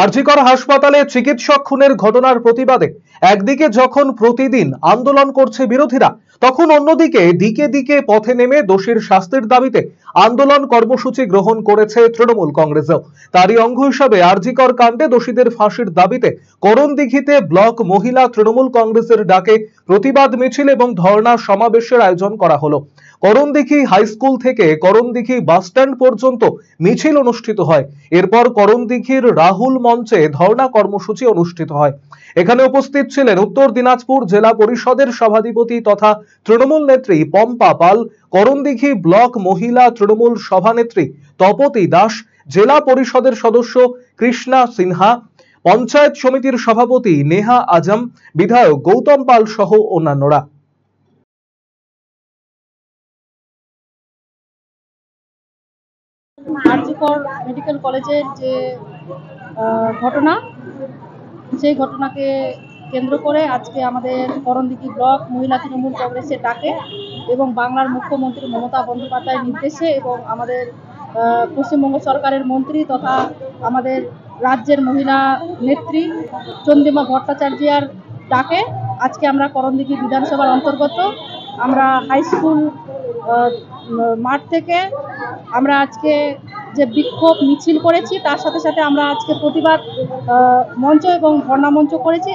আরজিকর হাসপাতালে চিকিৎসক খুনের ঘটনার প্রতিবাদে একদিকে যখন প্রতিদিন আন্দোলন করছে বিরোধীরা, তখন অন্যদিকে দিকে দিকে পথে নেমে দোষীর শাস্তির দাবিতে আন্দোলন কর্মসূচি গ্রহণ করেছে তৃণমূল কংগ্রেসও। তারই অঙ্গ হিসাবে আরজিকর কাণ্ডে দোষীদের ফাঁসির দাবিতে করণদিঘিতে ব্লক মহিলা তৃণমূল কংগ্রেসের ডাকে প্রতিবাদ মিছিল এবং ধর্ণা সমাবেশের আয়োজন করা হলো। করণদিঘি হাই স্কুল থেকে করণদিঘি বাসস্ট্যান্ড পর্যন্ত মিছিল অনুষ্ঠিত হয়। এরপর করণদিঘির রাহুল মঞ্চে ধর্ণা কর্মসূচি অনুষ্ঠিত হয়। এখানে উপস্থিত ছিলেন উত্তর দিনাজপুর জেলা পরিষদের সভাধিপতি তথা তৃণমূল নেত্রী পম্পা পাল, করণদিঘি ব্লক মহিলা তৃণমূল সভানেত্রী তপতী দাস, জেলা পরিষদের সদস্য কৃষ্ণা সিনহা, পঞ্চায়েত সমিতির সভাপতি নেহা আজম, বিধায়ক গৌতম পাল সহ অন্যান্যরা। আরজিকর মেডিকেল কলেজের যে ঘটনা, সেই ঘটনাকে কেন্দ্র করে আজকে আমাদের করণদিঘি ব্লক মহিলা তৃণমূল কংগ্রেসের ডাকে এবং বাংলার মুখ্যমন্ত্রী মমতা বন্দ্যোপাধ্যায়ের নির্দেশে এবং আমাদের পশ্চিমবঙ্গ সরকারের মন্ত্রী তথা আমাদের রাজ্যের মহিলা নেত্রী চন্দ্রিমা ভট্টাচার্যের ডাকে আজকে আমরা করণদিঘি বিধানসভার অন্তর্গত আমরা হাই স্কুল মাঠ থেকে আমরা আজকে যে বিক্ষোভ মিছিল করেছি, তার সাথে সাথে আমরা আজকে প্রতিবাদ মঞ্চ এবং ধর্ণা মঞ্চ করেছি।